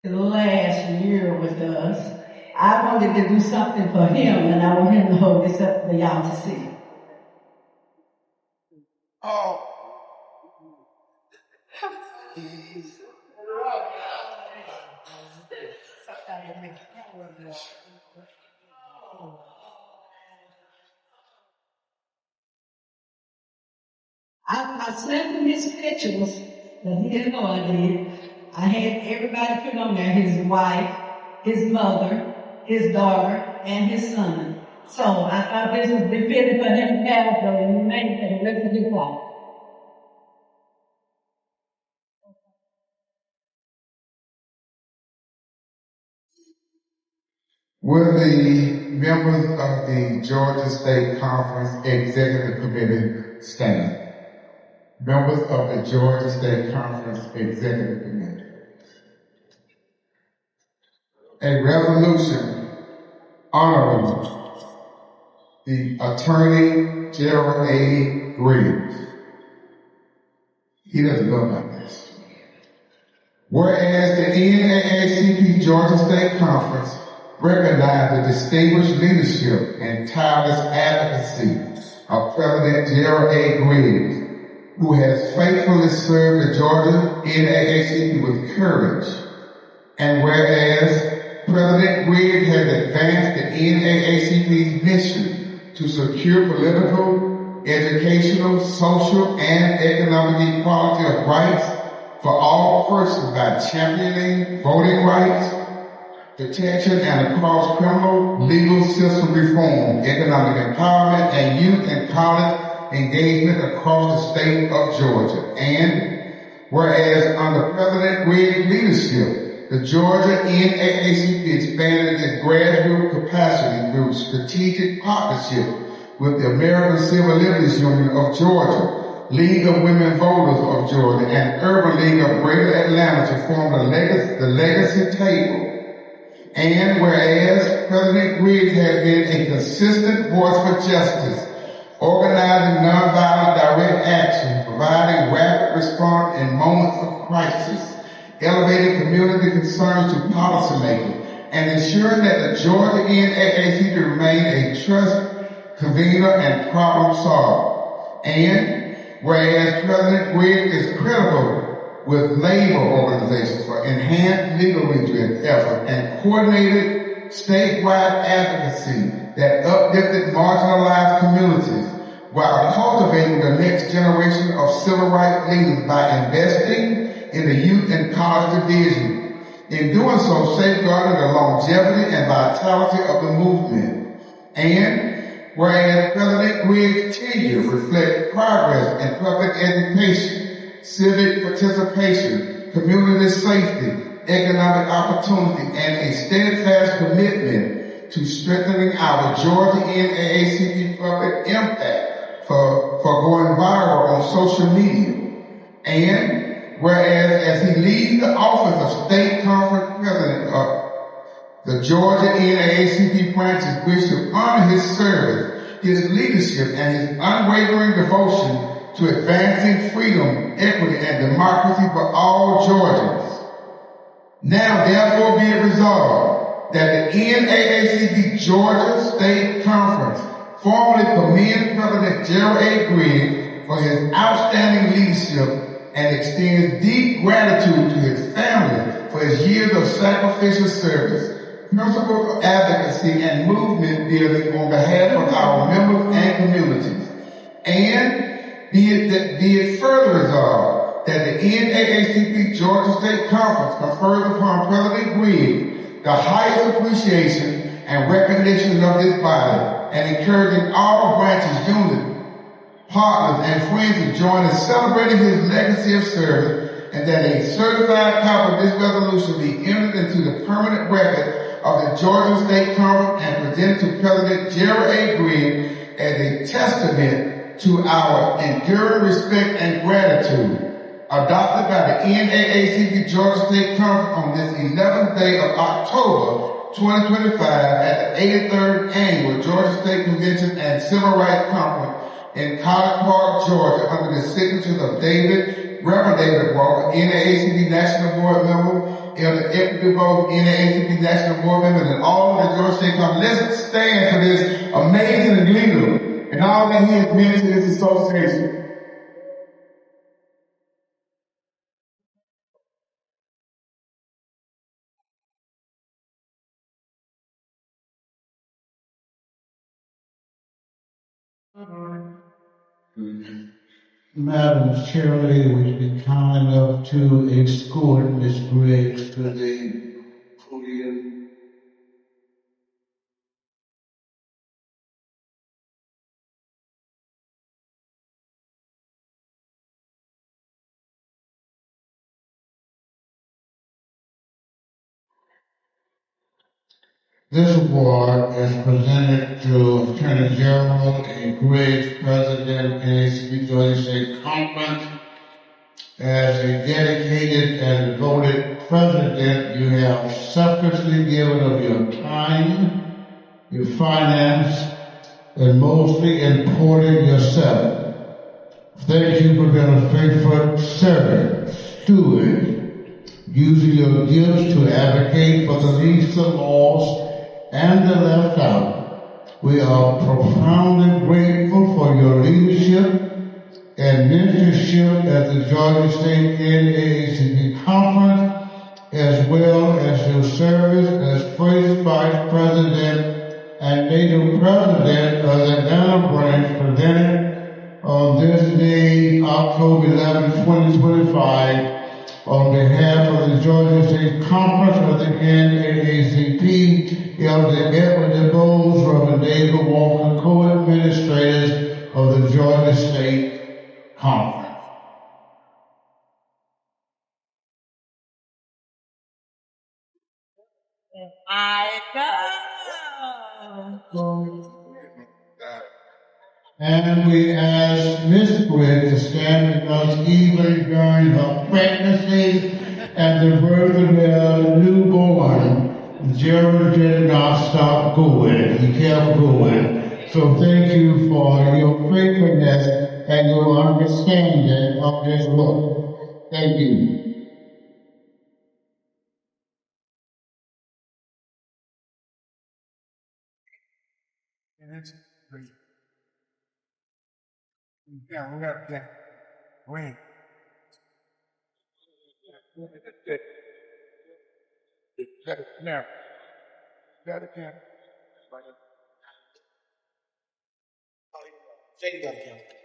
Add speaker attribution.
Speaker 1: The last year with us. I wanted to do something for him, and I want him to hold this up for y'all to see. Oh. I sent him his pictures, but he didn't know I did. I had everybody put on there, his wife, his mother, his daughter, and his son. So I thought this was befitting for him to have the remain for the rest of his life.
Speaker 2: Will the members of the Georgia State Conference Executive Committee stand? Members of the Georgia State Conference Executive Committee. A resolution honoring the attorney Gerald A. Griggs. He doesn't know about this. Whereas the NAACP Georgia State Conference recognize the distinguished leadership and tireless advocacy of President Gerald A. Griggs, who has faithfully served the Georgia NAACP with courage. And whereas President Griggs has advanced the NAACP's mission to secure political, educational, social, and economic equality of rights for all persons by championing voting rights, protection and across criminal legal system reform, economic empowerment, and youth and college engagement across the state of Georgia. And whereas under President Griggs' leadership, the Georgia NAACP expanded its grassroots capacity through strategic partnership with the American Civil Liberties Union of Georgia, League of Women Voters of Georgia, and Urban League of Greater Atlanta to form the Legacy Table. And whereas President Griggs has been a consistent voice for justice, organizing nonviolent direct action, providing rapid response in moments of crisis, elevating community concerns to policymaking, and ensuring that the Georgia NAACP remain a trust convener and problem solver. And whereas President Griggs is credible with labor organizations for enhanced legal redress efforts and coordinated statewide advocacy that uplifted marginalized communities while cultivating the next generation of civil rights leaders by investing in the youth and college division. In doing so, safeguarding the longevity and vitality of the movement. And whereas President Griggs' tenure reflects progress in public education, civic participation, community safety, economic opportunity, and a steadfast commitment to strengthening our Georgia NAACP public impact for going viral on social media. And whereas as he leads the office of State Conference President of the Georgia NAACP branches wish to honor his service, his leadership, and his unwavering devotion to advancing freedom, equity, and democracy for all Georgians. Now, therefore, be it resolved that the NAACP Georgia State Conference formally commends President Gerald A. Griggs for his outstanding leadership and extends deep gratitude to his family for his years of sacrificial service, principled of advocacy, and movement building on behalf of our members and communities. And be it further resolved that the NAACP Georgia State Conference confers upon President Griggs the highest appreciation and recognition of this body, and encouraging all branches, units, partners, and friends to join in celebrating his legacy of service, and that a certified copy of this resolution be entered into the permanent record of the Georgia State Conference and presented to President Gerald A. Griggs as a testament to our enduring respect and gratitude, adopted by the NAACP Georgia State Conference on this 11th day of October 2025 at the 83rd Annual Georgia State Convention and Civil Rights Conference in College Park, Georgia, under the signatures of David Reverend David Walker, NAACP National Board member, Elder Equity Vote, NAACP National Board member, and all of the Georgia State Conference. Let's stand for this amazing leader and all that he has meant to this association.
Speaker 3: Madam Chairlady, would you be kind enough to escort Ms. Griggs to the podium? This award is presented to Attorney Gerald and Griggs, President, NAACP Georgia State Conference. As a dedicated and devoted president, you have selflessly given of your time, your finance, and mostly important yourself. Thank you for being a faithful servant, steward, using your gifts to advocate for the least, the lost, and the left out. We are profoundly grateful for your leadership and mentorship at the Georgia State NAACP Conference, as well as your service as first Vice President and native President of the Atlanta branch, presented on this day, October 11, 2025, on behalf of the Georgia State Conference of the NAACP, Elder Edward DeBose, Reverend David Walker, co-administrators of the Georgia State Conference.
Speaker 1: I know.
Speaker 3: And we ask Miss Griggs to stand with us even during her pregnancy and the birth of their newborn. Gerald did not stop going. He kept going. So thank you for your faithfulness and your understanding of this work. Thank you.
Speaker 2: Yeah, we got that. Wait. That is now. That again.
Speaker 4: Take it up, Kim.